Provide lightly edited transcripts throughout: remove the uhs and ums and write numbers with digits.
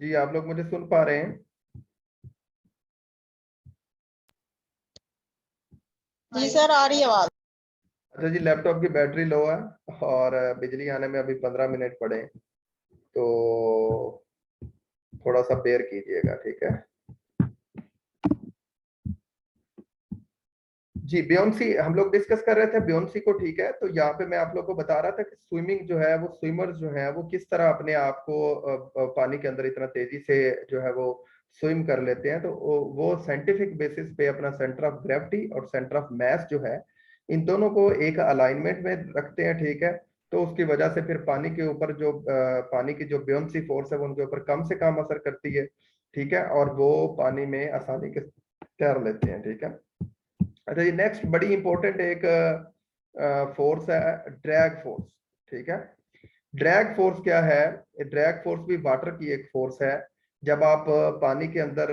जी आप लोग मुझे सुन पा रहे हैं? जी सर, आ रही है आवाज। अच्छा जी, लैपटॉप की बैटरी लो है और बिजली आने में अभी 15 मिनट पड़े हैं, तो थोड़ा सा बेयर कीजिएगा, ठीक है। जी बियोन्सी हम लोग डिस्कस कर रहे थे बियोन्सी को, ठीक है। तो यहाँ पे मैं आप लोग को बता रहा था कि स्विमिंग जो है वो स्विमर्स जो है वो किस तरह अपने आप को पानी के अंदर इतना तेजी से जो है वो स्विम कर लेते हैं। तो वो साइंटिफिक बेसिस पे अपना सेंटर ऑफ ग्रेविटी और सेंटर ऑफ मैस जो है इन दोनों को एक अलाइनमेंट में रखते हैं, ठीक है। तो उसकी वजह से फिर पानी के ऊपर जो पानी की जो बियोन्सी फोर्स है वो उनके ऊपर कम से कम असर करती है, ठीक है, और वो पानी में आसानी के तैर लेते हैं, ठीक है। अच्छा ये नेक्स्ट बड़ी इंपॉर्टेंट एक फोर्स है, ड्रैग फोर्स, ठीक है। ड्रैग फोर्स क्या है? ड्रैग फोर्स भी वाटर की एक फोर्स है। जब आप पानी के अंदर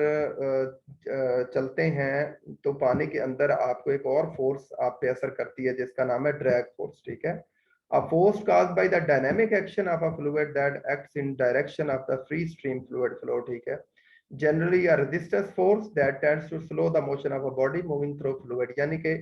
चलते हैं तो पानी के अंदर आपको एक और फोर्स आप पे असर करती है जिसका नाम है ड्रैग फोर्स, ठीक है। A force caused by the dynamic action of a fluid that acts in direction of the free stream fluid flow, ठीक है। Generally a resistance force that tends to slow the motion of a body moving through fluid, यानी कि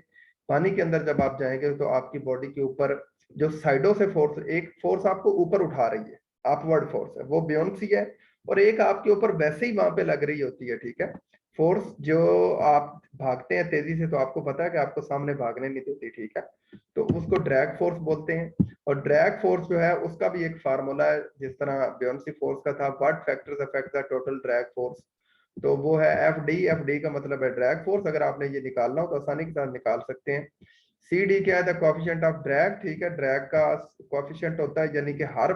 पानी के अंदर जब आप जाएंगे तो आपकी बॉडी के ऊपर जो साइडों से फोर्स, एक फोर्स आपको ऊपर उठा रही है, अपवर्ड फोर्स है, वो बियोन्सी है, और एक आपके ऊपर वैसे ही वहां पे लग रही होती है, ठीक है। फोर्स जो आप भागते हैं तेजी से तो आपको पता है कि आपको सामने भागने नहीं देती, ठीक है, तो उसको ड्रैग फोर्स बोलते हैं। और ड्रैग फोर्स जो है उसका भी एक फार्मूला है, जिस तरह बियोन्सी फोर्स का था, what factors affect the total drag force, तो वो है एफ डी। एफ डी का मतलब है ड्रैग फोर्स। अगर आपने ये निकालना हो तो आसानी के साथ निकाल सकते हैं। सी डी क्या है? द कोएफिशिएंट ऑफ ड्रैग, ठीक है। ड्रैग का कोएफिशिएंट होता है, यानी कि हर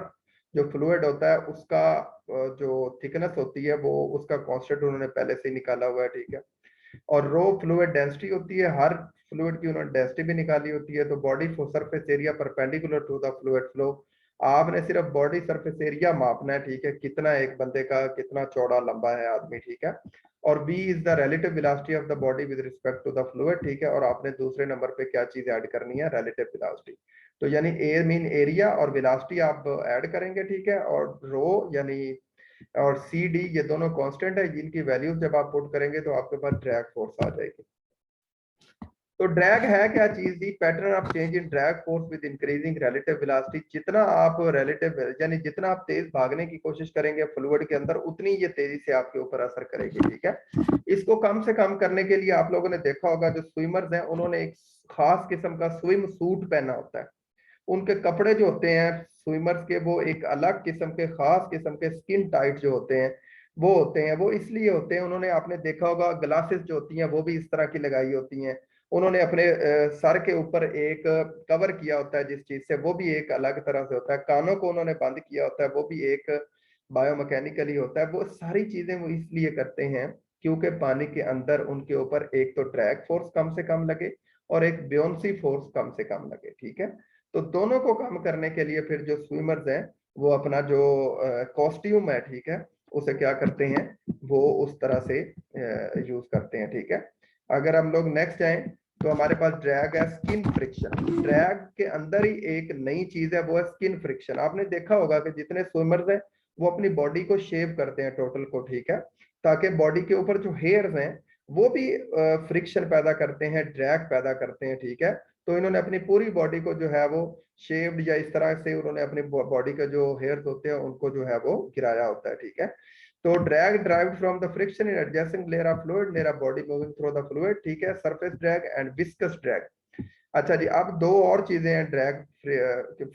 जो फ्लूइड होता है उसका जो थिकनेस होती है वो उसका कांस्टेंट उन्होंने पहले से ही निकाला हुआ है, ठीक है। और रो फ्लूइड डेंसिटी होती है, हर फ्लूइड की उन्होंने डेंसिटी भी निकाली होती है। तो body surface area perpendicular to the fluid flow, आपने सिर्फ बॉडी सरफेस एरिया मापना है, ठीक है, कितना एक बंदे का कितना चौड़ा लंबा है आदमी, ठीक है। और v is the relative velocity of the body with respect to the fluid, ठीक है। और आपने दूसरे नंबर पे क्या चीज ऐड करनी है? Relative velocity. तो यानी ए मीन एरिया और वेलोसिटी आप ऐड करेंगे, ठीक है। और रो यानी और सी डी ये दोनों कांस्टेंट है, जिनकी वैल्यूज जब आप पुट करेंगे तो आपके पास ड्रैग फोर्स आ जाएगी। तो ड्रैग है क्या चीज? The pattern of change in drag force with increasing relative velocity. जितना आप रिलेटिव यानी जितना आप तेज भागने की कोशिश करेंगे फ्लूइड के अंदर, उतनी ये तेजी से आपके ऊपर असर करेगी, ठीक है। इसको कम से कम करने के लिए आप लोगों ने देखा होगा जो स्विमर्स हैं उन्होंने एक खास किस्म का स्विम सूट पहना होता है। उनके कपड़े जो होते हैं स्विमर्स के, वो एक अलग किस्म के खास किस्म के स्किन टाइट जो होते हैं वो होते हैं। वो इसलिए होते हैं, उन्होंने आपने देखा होगा ग्लासेस जो होती हैं वो भी इस तरह की लगाई होती हैं। उन्होंने अपने सर के ऊपर एक कवर किया होता है जिस चीज से, वो भी एक अलग तरह से होता है। कानों को उन्होंने बंद किया होता है, वो भी एक बायोमैकेनिकली होता है। वो सारी चीजें वो इसलिए करते हैं क्योंकि पानी के अंदर उनके ऊपर एक तो ड्रैग फोर्स कम से कम लगे और एक बियोन्सी फोर्स कम से कम लगे, ठीक है। तो दोनों को कम करने के लिए फिर जो स्विमर्स हैं वो अपना जो कॉस्ट्यूम है, ठीक है, उसे क्या करते हैं? वो उस तरह से यूज करते हैं, ठीक है। अगर हम लोग नेक्स्ट जाएं तो हमारे पास ड्रैग है स्किन फ्रिक्शन। ड्रैग के अंदर ही एक नई चीज है, वो है स्किन फ्रिक्शन। आपने देखा होगा कि जितने स्विमर्स हैं वो अपनी बॉडी को शेव करते हैं टोटल को, ठीक है, ताकि बॉडी के ऊपर जो हेयर्स हैं वो भी फ्रिक्शन पैदा करते हैं, ड्रैग पैदा करते हैं, ठीक है। तो इन्होंने अपनी पूरी बॉडी को जो है वो शेप्ड या इस तरह से उन्होंने अपनी बॉडी का जो हेयर्स होते हैं उनको जो है वो गिराया होता है, ठीक है। तो drag derived from the friction in adjacent layer of fluid layer of body moving through the fluid, ठीक है। Surface drag and viscous drag. अच्छा जी, अब दो और चीजें हैं ड्रैग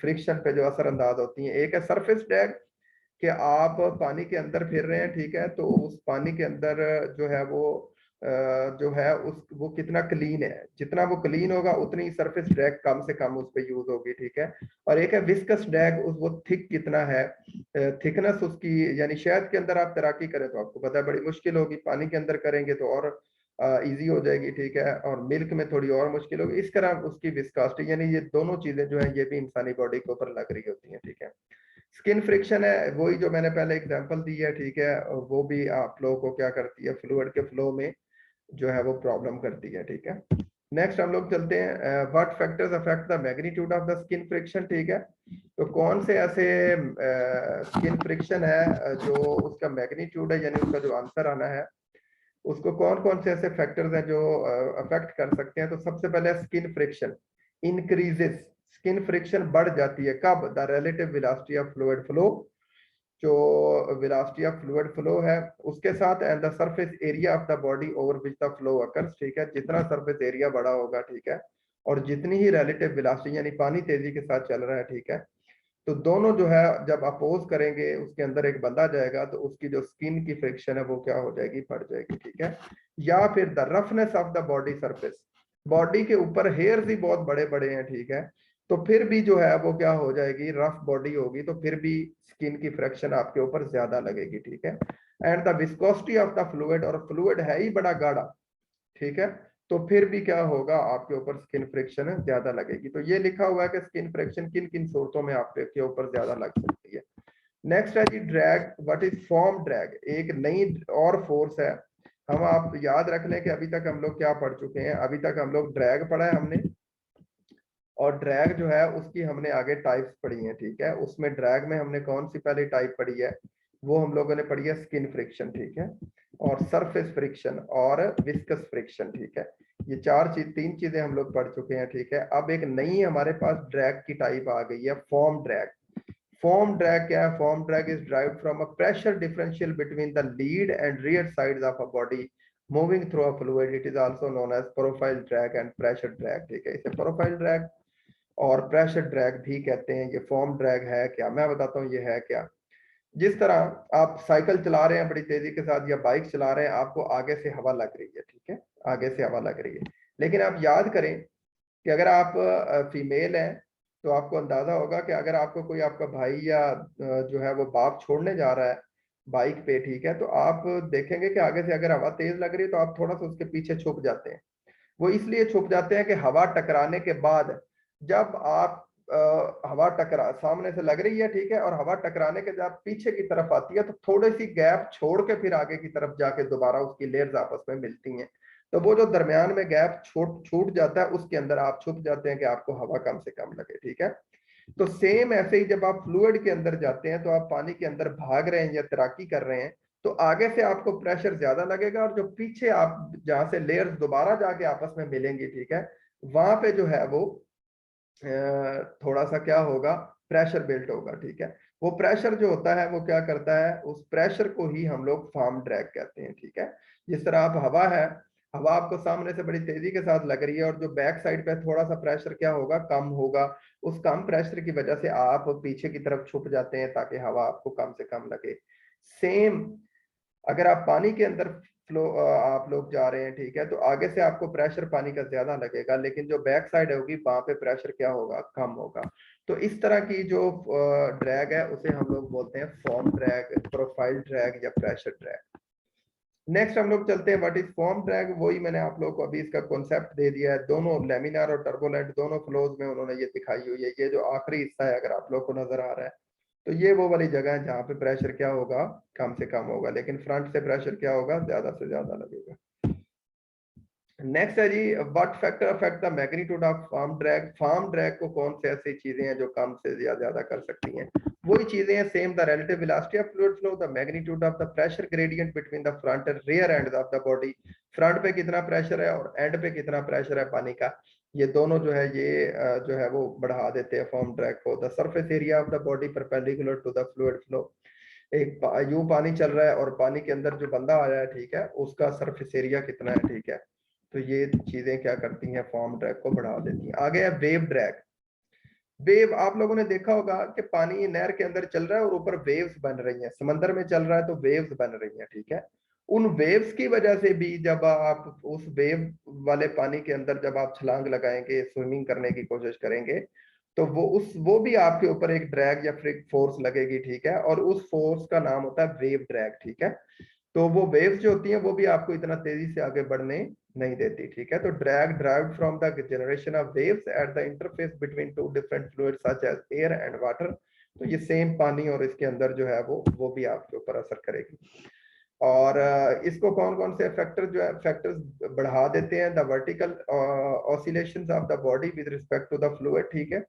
फ्रिक्शन पे जो असर अंदाज होती हैं। एक है सरफेस ड्रैग, कि आप पानी के अंदर फिर रहे हैं, ठीक है, तो उस पानी के अंदर जो है वो जो है उस वो कितना क्लीन है, जितना वो क्लीन होगा उतनी सरफेस ड्रैग कम से कम उस पर यूज होगी, ठीक है। और एक है विस्कस ड्रैग, उस वो थिक कितना है, थिकनेस उसकी, यानी शहद के अंदर आप तैराकी करें तो आपको पता है बड़ी मुश्किल होगी, पानी के अंदर करेंगे तो और इजी हो जाएगी, ठीक है, और मिल्क में थोड़ी और मुश्किल होगी। इस तरह उसकी विस्कोसिटी, यानी ये दोनों चीजें जो है ये भी इंसानी बॉडी के ऊपर लग रही होती हैं, ठीक है। स्किन फ्रिक्शन है वही जो मैंने पहले एग्जांपल दी है, ठीक है, और वो भी आप लोगों को क्या करती है? फ्लूइड के फ्लो में जो है वो प्रॉब्लम करती है, ठीक है। नेक्स्ट हम लोग चलते हैं what factors affect the magnitude of the skin friction, ठीक है। तो कौन से ऐसे स्किन फ्रिक्शन है जो उसका मैग्नीट्यूड है, यानी उसका जो आंसर आना है, उसको कौन कौन से ऐसे फैक्टर्स हैं जो अफेक्ट कर सकते हैं। तो सबसे पहले skin friction increases, skin friction बढ़ जाती है कब? The relative velocity of fluid flow, जो वेलोसिटी ऑफ फ्लूइड फ्लो है उसके साथ, and the surface area of the body over which the flow occurs, ठीक है। जितना सरफेस एरिया बड़ा होगा, ठीक है, और जितनी ही रिलेटिव वेलोसिटी यानी पानी तेजी के साथ चल रहा है, ठीक है, तो दोनों जो है जब अपोज करेंगे, उसके अंदर एक बंदा जाएगा तो उसकी जो स्किन की फ्रिक्शन है वो क्या हो जाएगी? बढ़ जाएगी, ठीक है। या फिर the roughness of the body surface, body के ऊपर हेयर्स ही बहुत बड़े बड़े हैं, ठीक है, तो फिर भी जो है वो क्या हो जाएगी? रफ बॉडी होगी, तो फिर भी स्किन की फ्रिक्शन आपके ऊपर ज्यादा लगेगी, ठीक है। And the viscosity of the fluid, और फ्लूइड है ही बड़ा गाढ़ा, ठीक है, तो फिर भी क्या होगा? आपके ऊपर स्किन फ्रिक्शन ज्यादा लगेगी। तो ये लिखा हुआ है कि स्किन फ्रिक्शन किन किन सूरतों में आपके ऊपर ज्यादा लग सकती है। नेक्स्ट है जी drag. What is form drag? एक नई और फोर्स है। हम आप याद रख लें कि अभी तक हम लोग क्या पढ़ चुके हैं? अभी तक हम लोग ड्रैग पढ़ा है हमने, और ड्रैग जो है उसकी हमने आगे टाइप्स पढ़ी हैं, ठीक है। उसमें ड्रैग में हमने कौन सी पहली टाइप पढ़ी है? वो हम लोगों ने पढ़ी है स्किन फ्रिक्शन, ठीक है, और सरफेस फ्रिक्शन और विस्कस फ्रिक्शन, ठीक है। ये तीन चीजें हम लोग पढ़ चुके हैं, ठीक है। अब एक नई हमारे पास ड्रैग की टाइप आ गई है, फॉर्म ड्रैग। फॉर्म ड्रैग क्या है? Form drag is derived from a pressure differential between the lead and rear sides of a body moving through a fluid. It is also known as profile drag and pressure drag, ठीक है। इसे profile drag और pressure drag भी कहते हैं। ये form drag है क्या? मैं बताता हूँ ये है क्या। जिस तरह आप साइकिल चला रहे हैं बड़ी तेजी के साथ, या बाइक चला रहे हैं, आपको आगे से हवा लग रही है, ठीक है, आगे से हवा लग रही है, लेकिन आप याद करें कि अगर आप फीमेल हैं तो आपको अंदाजा होगा कि अगर आपको कोई आपका भाई या जो है वो बाप छोड़ने जा रहा है बाइक पे, ठीक है, तो आप देखेंगे कि आगे से अगर हवा तेज लग रही है तो आप थोड़ा सा उसके पीछे छुप जाते हैं। वो इसलिए छुप जाते हैं कि हवा टकराने के बाद, जब आप हवा टकरा सामने से लग रही है, ठीक है, और हवा टकराने के जब पीछे की तरफ आती है तो थोड़ी सी गैप छोड़ के फिर आगे की तरफ जाके दोबारा उसकी लेयर्स आपस में मिलती हैं। तो वो जो दरमियान में गैप छूट जाता है, उसके अंदर आप छुप जाते हैं कि आपको हवा कम से कम लगे, ठीक है। तो सेम ऐसे ही जब आप फ्लूइड के अंदर जाते हैं, तो आप पानी के अंदर भाग रहे हैं या तैराकी कर रहे हैं, तो आगे से आपको प्रेशर ज्यादा लगेगा, और जो पीछे आप जहां से लेयर्स दोबारा जाके आपस में मिलेंगी, ठीक है, वहां पे जो है वो थोड़ा सा क्या होगा? प्रेशर बिल्ट होगा, ठीक है। वो प्रेशर जो होता है वो क्या करता है? उस प्रेशर को ही हम लोग फॉर्म ड्रैग कहते हैं, ठीक है। जिस तरह आप हवा है, हवा आपको सामने से बड़ी तेजी के साथ लग रही है, और जो बैक साइड पे थोड़ा सा प्रेशर क्या होगा? कम होगा। उस कम प्रेशर की वजह से आप पीछे की तरफ छुप जाते हैं ताकि हवा आपको कम से कम लगे। सेम अगर आप पानी के अंदर फ्लो आप लोग जा रहे हैं, ठीक है, तो आगे से आपको प्रेशर पानी का ज्यादा लगेगा, लेकिन जो बैक साइड होगी वहां पे प्रेशर क्या होगा? कम होगा। तो इस तरह की जो ड्रैग है उसे हम लोग बोलते हैं फॉर्म ड्रैग, प्रोफाइल ड्रैग या प्रेशर ड्रैग। नेक्स्ट हम लोग चलते हैं व्हाट इज फॉर्म ड्रैग। वही मैंने आप लोगों को अभी इसका कॉन्सेप्ट दे दिया है। दोनों लेमिनार और टर्बुलेंट दोनों फ्लोज में उन्होंने ये दिखाई हुई है। ये जो आखिरी हिस्सा है अगर आप लोग को नजर आ रहा है, तो ये वो वाली जगह है जहाँ पे प्रेशर क्या होगा? कम से कम होगा, लेकिन फ्रंट से प्रेशर क्या होगा? ज्यादा से ज्यादा लगेगा। नेक्स्ट है जी what factor affect the magnitude of form drag. Form drag को कौन से ऐसी चीजें हैं जो कम से ज्यादा कर सकती हैं? वही चीजें हैं same, the relative velocity of fluid flow, the magnitude of the pressure gradient between the front end rear end of the body. Front पे कितना प्रेशर है और एंड पे कितना प्रेशर है पानी का, ये दोनों जो है ये जो है वो बढ़ा देते हैं फॉर्म ड्रैग को। The surface area of the body perpendicular to the fluid flow. एक यूं पानी चल रहा है और पानी के अंदर जो बंदा आया है, ठीक है, उसका सरफेस एरिया कितना है, ठीक है, तो ये चीजें क्या करती हैं? फॉर्म ड्रैग को बढ़ा देती हैं। आगे है वेव ड्रैग। वेव आप लोगों ने देखा होगा कि पानी नहर के अंदर चल रहा है और ऊपर वेव्स बन रही हैं, समंदर में चल रहा है तो वेव्स बन रही हैं, ठीक है। उन वेव्स की वजह से भी जब आप उस वेव वाले पानी के अंदर जब आप छलांग लगाएंगे, स्विमिंग करने की कोशिश करेंगे, तो वो भी आपके ऊपर एक ड्रैग या फ्रिक फोर्स लगेगी, ठीक है, और उस फोर्स का नाम होता है वेव ड्रैग, ठीक है। तो वो वेव्स जो होती हैं वो भी आपको इतना तेजी से आगे बढ़ने नहीं देती, ठीक है। तो drag derived from the generation of waves at the interface between two different fluids such as air and water. तो ये सेम पानी और इसके अंदर जो है वो भी आपके ऊपर असर करेगी। और इसको कौन कौन से फैक्टर जो है फैक्टर्स बढ़ा देते हैं? The vertical oscillations of the body with respect to the fluid, ठीक है,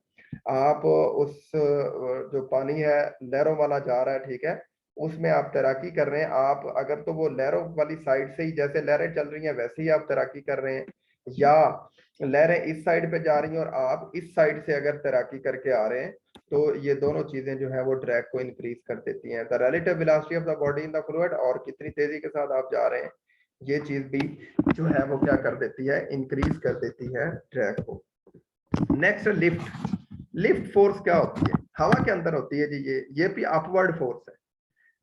आप उस जो पानी है लहरों वाला जा रहा है, ठीक है, उसमें आप तैराकी कर रहे हैं, आप अगर तो वो लहरों वाली साइड से ही जैसे लहरें चल रही हैं वैसे ही आप तैराकी कर रहे हैं, या लहरें इस साइड पे जा रही हैं और आप इस साइड से अगर तैराकी करके आ रहे हैं, तो ये दोनों चीजें जो है वो ड्रैग को इंक्रीज कर देती हैं। The relative velocity of the body in the fluid, और कितनी तेजी के साथ आप जा रहे हैं, ये चीज भी जो है वो क्या कर देती है, इंक्रीज कर देती है ड्रैग को। Next lift. लिफ्ट फोर्स क्या होती है, हवा के अंदर होती है जी, ये भी अपवर्ड फोर्स है।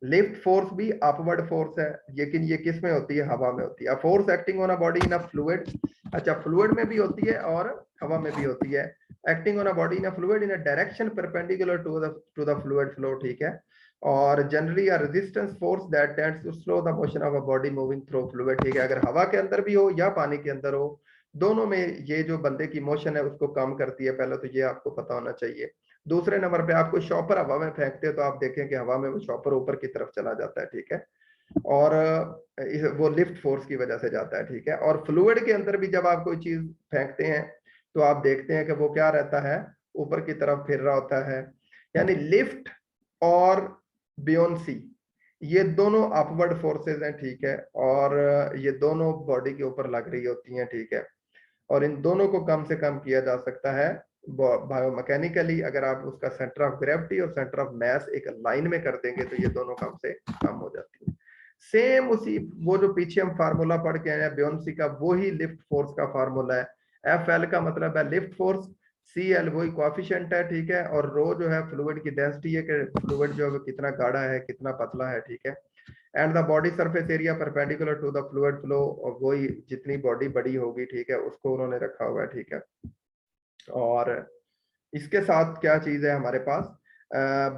लिफ्ट फोर्स भी अपवर्ड फोर्स है, लेकिन ये किस में होती है, हवा में होती है। Force acting on a body in a fluid, अच्छा फ्लूइड में भी होती है और हवा में भी होती है। Acting on a body in a fluid in a direction perpendicular to the fluid flow, ठीक है, और generally a resistance force that tends to slow the motion of a body moving through fluid, ठीक है। अगर हवा के अंदर भी हो या पानी के अंदर हो, दोनों में ये जो बंदे की मोशन है उसको कम करती है, पहले तो ये आपको पता होना चाहिए। दूसरे नंबर पे आपको शॉपर हवा में फेंकते हो तो आप देखें कि हवा में वो शॉपर ऊपर की तरफ चला जाता है, ठीक है, और वो लिफ्ट फोर्स की वजह से जाता है, ठीक है। और फ्लूइड के अंदर भी जब आप कोई चीज फेंकते हैं तो आप देखते हैं कि वो क्या रहता है, ऊपर की तरफ फिर रहा होता है। यानी लिफ्ट और बियोंसी ये दोनों अपवर्ड फोर्सेस हैं, ठीक है, और ये दोनों बॉडी के ऊपर लग रही होती हैं, ठीक है, और इन दोनों को कम से कम किया जा सकता है बायोमैकेनिकली। अगर आप उसका सेंटर ऑफ ग्रेविटी और सेंटर ऑफ मास एक लाइन में कर देंगे तो ये दोनों कम से कम हो जाती है। सेम उसी वो जो पीछे हम फार्मूला पढ़ के आए हैं बियोंसी का, वो ही लिफ्ट फोर्स का फार्मूला है। एफ एल का मतलब है लिफ्ट फोर्स, सी एल वही कोएफिशिएंट है, ठीक है, और रो जो है फ्लूइड की डेंसिटी है कि फ्लूइड जो है कितना गाढ़ा है कितना पतला है, ठीक है, and the body surface area perpendicular to the fluid flow, और वही जितनी बॉडी बड़ी होगी, ठीक है, उसको उन्होंने रखा हुआ है, ठीक है। और इसके साथ क्या चीज है हमारे पास,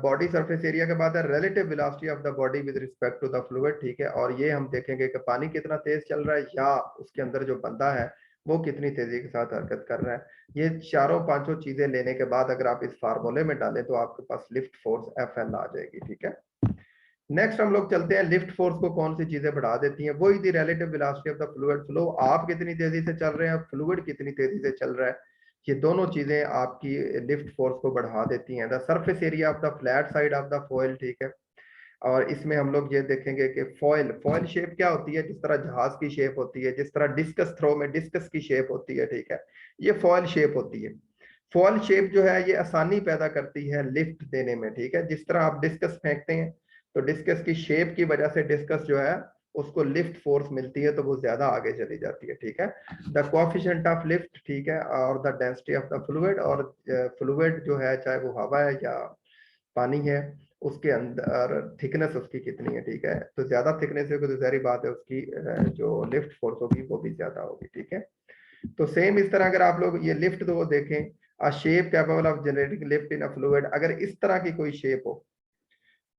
बॉडी सरफेस एरिया के बाद है relative velocity of the body with respect to the fluid, ठीक है, और ये हम देखेंगे कि पानी कितना तेज चल रहा है या उसके अंदर जो बंदा है वो कितनी तेजी के साथ हरकत कर रहा है। ये चारों पांचों चीजें लेने के बाद अगर आप इस फार्मूले में डालें तो आपके पास लिफ्ट फोर्स एफ एल आ जाएगी, ठीक है। नेक्स्ट हम लोग चलते हैं लिफ्ट फोर्स को कौन सी चीजें बढ़ा देती हैं, वही the relative velocity of the fluid flow, आप कितनी तेजी से चल रहे हैं, फ्लूइड कितनी तेजी से चल रहा है, ये दोनों चीजें आपकी लिफ्ट फोर्स को बढ़ा देती हैं। The surface area of the flat side of the foil, ठीक है, और इसमें हम लोग ये देखेंगे कि फॉइल फॉइल शेप क्या होती है, जिस तरह जहाज की शेप होती है, जिस तरह डिस्कस थ्रो में डिस्कस की शेप होती है, ठीक है, ये फॉइल शेप होती है। फॉइल शेप जो है ये आसानी पैदा करती है लिफ्ट देने में, ठीक है, जिस तरह आप डिस्कस फेंकते हैं तो डिस्कस की शेप की वजह से डिस्कस जो है उसको लिफ्ट फोर्स मिलती है तो वो ज्यादा आगे चली जाती है, ठीक है। द कोएफिशिएंट ऑफ लिफ्ट, ठीक है, और the density of the fluid, और फ्लूइड जो है चाहे वो हवा है या पानी है उसके अंदर थिकनेस उसकी कितनी है, ठीक है, तो ज्यादा थिकनेस है तो जाहिर बात है उसकी जो लिफ्ट फोर्स होगी वो भी ज्यादा होगी, ठीक है। तो सेम इस तरह अगर आप लोग ये लिफ्ट तो वो देखें, अ shape capable of generating lift in a fluid, अगर इस तरह की कोई शेप हो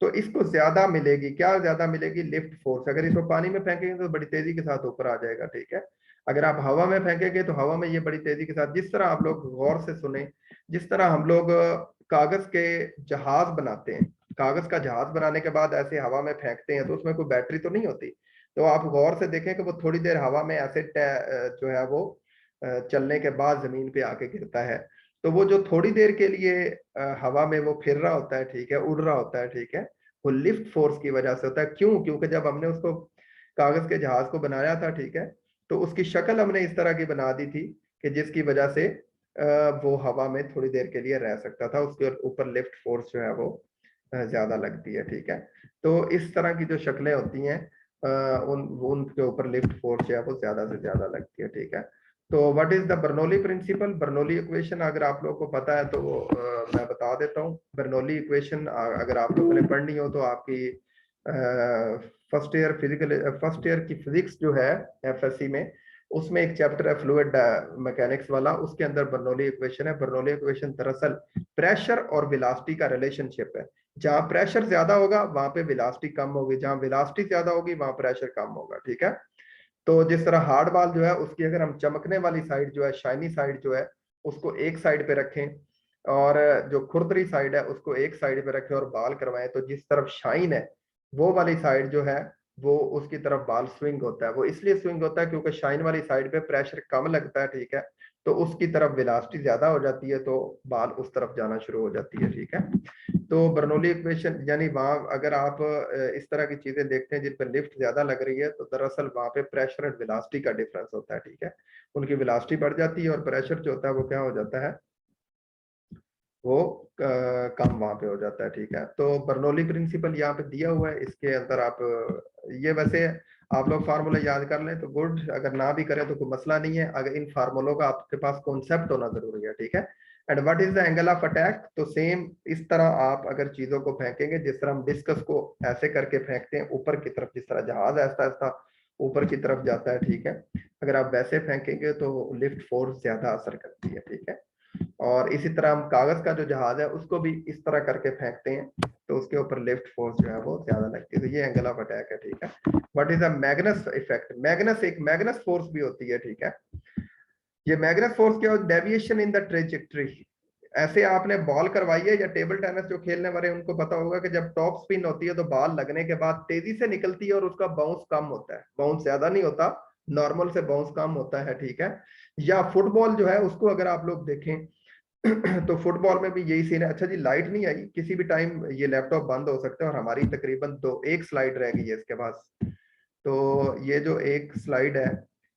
तो इसको ज्यादा मिलेगी, क्या ज्यादा मिलेगी, लिफ्ट फोर्स। अगर इसको पानी में फेंकेंगे तो बड़ी तेजी के साथ ऊपर आ जाएगा, ठीक है। अगर आप हवा में फेंकेंगे तो हवा में ये बड़ी तेजी के साथ, जिस तरह आप लोग गौर से सुने, जिस तरह हम लोग कागज के जहाज बनाते हैं, कागज का जहाज बनाने के बाद ऐसे हवा में फेंकते हैं तो उसमें कोई बैटरी तो नहीं होती, तो आप गौर से देखें कि वो थोड़ी देर हवा में ऐसे जो है वो चलने के बाद जमीन पे आके गिरता है, तो वो जो थोड़ी देर के लिए हवा में वो फिर रहा होता है, ठीक है, उड़ रहा होता है, ठीक है, वो लिफ्ट फोर्स की वजह से होता है। क्यों, क्योंकि जब हमने उसको कागज के जहाज को बनाया था, ठीक है, तो उसकी शक्ल हमने इस तरह की बना दी थी कि जिसकी वजह से वो हवा में थोड़ी देर के लिए रह सकता था, उसके ऊपर लिफ्ट फोर्स जो है वो ज्यादा लगती है, ठीक है। तो इस तरह की जो शक्लें होती हैं उनके ऊपर लिफ्ट फोर्स जो है वो ज्यादा से ज्यादा लगती है, ठीक है। तो what is the Bernoulli principle, Bernoulli equation अगर आप लोगों को पता है तो मैं बता देता हूँ। बर्नौली इक्वेशन अगर आप लोगों ने पढ़नी हो तो आपकी फर्स्ट ईयर की फिजिक्स जो है एफएससी में, उसमें एक चैप्टर है फ्लूइड मैकेनिक्स वाला, उसके अंदर बर्नौली इक्वेशन है। बर्नौली इक्वेशन दरअसल प्रेशर और वेलोसिटी का रिलेशनशिप है, जहां प्रेशर ज्यादा होगा वहां पे वेलोसिटी कम होगी, जहां वेलोसिटी ज्यादा होगी वहां प्रेशर कम होगा, ठीक है। तो जिस तरह हार्ड बॉल जो है उसकी अगर हम चमकने वाली साइड जो है, शाइनी साइड जो है, उसको एक साइड पे रखें और जो खुरदरी साइड है उसको एक साइड पे रखें और बॉल करवाएं, तो जिस तरफ शाइन है वो वाली साइड जो है वो उसकी तरफ बॉल स्विंग होता है। वो इसलिए स्विंग होता है क्योंकि शाइन वाली साइड पे प्रेशर कम लगता है, ठीक है, तो उसकी तरफ वेलोसिटी ज्यादा हो जाती है, तो बाल उस तरफ जाना शुरू हो जाती है, ठीक है। तो बर्नौली इक्वेशन यानी वहां अगर आप इस तरह की चीजें देखते हैं जिन पर लिफ्ट ज्यादा लग रही है, तो दरअसल वहां पे प्रेशर एंड वेलोसिटी का डिफरेंस होता है, ठीक है। उनकी वेलोसिटी बढ़ जाती है और प्रेशर जो होता है वो क्या हो जाता है, वो कम वहां पे हो जाता है, ठीक है। तो बर्नौली प्रिंसिपल यहाँ पे दिया हुआ है, इसके अंदर आप ये वैसे आप लोग फार्मूला याद कर लें तो गुड, अगर ना भी करें तो कोई मसला नहीं है, अगर इन फार्मूलों का आपके पास कॉन्सेप्ट होना जरूरी है, ठीक है। And what is the angle of attack, तो सेम इस तरह आप अगर चीजों को फेंकेंगे जिस तरह हम डिस्कस को ऐसे करके फेंकते हैं ऊपर की तरफ, जिस तरह जहाज ऐसा ऐसा ऊपर की तरफ जाता है, ठीक है। अगर आप वैसे फेंकेंगे तो लिफ्ट फोर्स ज्यादा असर करती है, ठीक है। और इसी तरह हम कागज का जो जहाज है उसको भी इस तरह करके फेंकते हैं, तो उसके ऊपर लिफ्ट फोर्स जो है वो ज्यादा लगती है, तो ये एंगल ऑफ अटैक है, ठीक है। What is the Magnus effect, Magnus एक मैग्नस फोर्स भी होती है, ठीक है। ये मैग्नस फोर्स क्या है, डेविएशन इन द ट्रेजेक्टरी। ऐसे आपने बॉल करवाई है, या टेबल टेनिस जो खेलने वाले उनको पता होगा कि जब टॉप स्पिन होती है तो बॉल लगने के बाद तेजी से निकलती है और उसका बाउंस कम होता है, बाउंस ज्यादा नहीं होता, नॉर्मल से बाउंस कम होता है, ठीक है। या फुटबॉल जो है उसको अगर आप लोग देखें तो फुटबॉल में भी यही सीन है। अच्छा जी, लाइट नहीं आई, किसी भी टाइम ये लैपटॉप बंद हो सकता है, और हमारी तकरीबन एक स्लाइड रह गई है इसके पास। तो ये जो एक स्लाइड है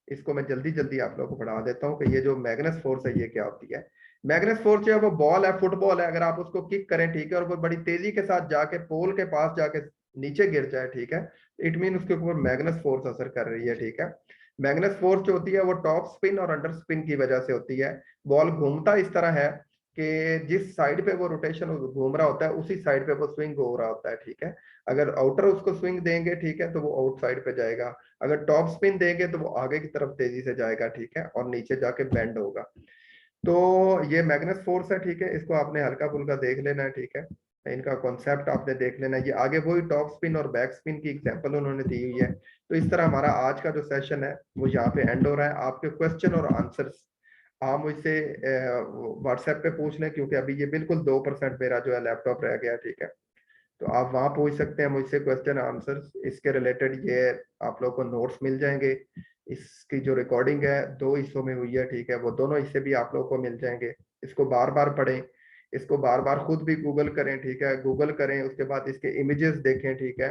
इसको मैं जल्दी जल्दी आप लोगों को पढ़ा देता हूँ कि ये जो मैग्नस फोर्स है ये क्या होती है। मैग्नस फोर्स जो है वो बॉल है, फुटबॉल है, अगर आप उसको किक करें, ठीक है, और वो बड़ी तेजी के साथ जाके पोल के पास जाके नीचे गिर जाए, ठीक है, इट मीन उसके ऊपर मैग्नस फोर्स असर कर रही है, ठीक है। मैग्नस फोर्स जो होती है वो टॉप स्पिन और अंडर स्पिन की वजह से होती है। बॉल घूमता इस तरह है कि जिस साइड पे वो रोटेशन घूम रहा होता है उसी साइड पे वो स्विंग हो रहा होता है, ठीक है। अगर आउटर उसको स्विंग देंगे, ठीक है, तो वो आउट साइड पे जाएगा। अगर टॉप स्पिन देंगे तो वो आगे की तरफ तेजी से जाएगा, ठीक है, और नीचे जाके बेंड होगा। तो ये मैग्नस फोर्स है, ठीक है, इसको आपने हल्का फुल्का देख लेना है, ठीक है। इनका कॉन्सेप्ट आपने देख लेना है, ये आगे वही टॉप स्पिन और बैक स्पिन की एग्जांपल उन्होंने दी हुई है। तो इस तरह हमारा आज का जो सेशन है वो यहाँ पे एंड हो रहा है। आपके क्वेश्चन और आंसर्स आप मुझसे व्हाट्सएप पे पूछ लें, क्योंकि अभी ये बिल्कुल 2% मेरा जो है लैपटॉप रह गया, ठीक है। तो आप वहां पूछ सकते हैं मुझसे क्वेश्चन आंसर्स इसके रिलेटेड, ये आप लोग को नोट्स मिल जाएंगे। इसकी जो रिकॉर्डिंग है 2 हिस्सों में हुई है, ठीक है, वो दोनों हिस्से भी आप लोग को मिल जाएंगे। इसको बार बार पढ़ें, इसको बार बार खुद भी गूगल करें, ठीक है, गूगल करें, उसके बाद इसके इमेजेस देखें, ठीक है।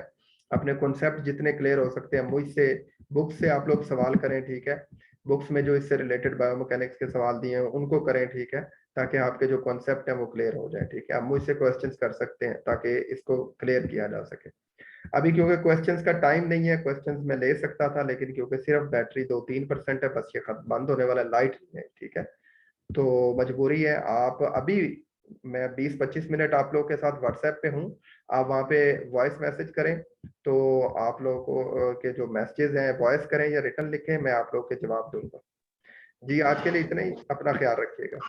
अपने कॉन्सेप्ट जितने क्लियर हो सकते हैं मुझसे बुक से आप लोग सवाल करें, ठीक है। बुक्स में जो इससे रिलेटेड बायोमैकेनिक्स के सवाल दिए हैं उनको करें, ठीक है, ताकि आपके जो कॉन्सेप्ट है वो क्लियर हो जाए, ठीक है। आप मुझसे क्वेश्चंस कर सकते हैं ताकि इसको क्लियर किया जा सके। अभी क्योंकि क्वेश्चंस का टाइम नहीं है, क्वेश्चंस मैं ले सकता था, लेकिन क्योंकि सिर्फ बैटरी 2-3% है, बस ये खत बंद होने वाला, लाइट नहीं है, ठीक है। तो मजबूरी है। आप अभी मैं 20-25 मिनट आप लोगों के साथ व्हाट्सएप पे हूँ, आप वहाँ पे वॉइस मैसेज करें, तो आप लोगों को के जो मैसेजेस हैं वॉइस करें या रिटर्न लिखें, मैं आप लोग के जवाब दूंगा। जी आज के लिए इतना ही, अपना ख्याल रखिएगा।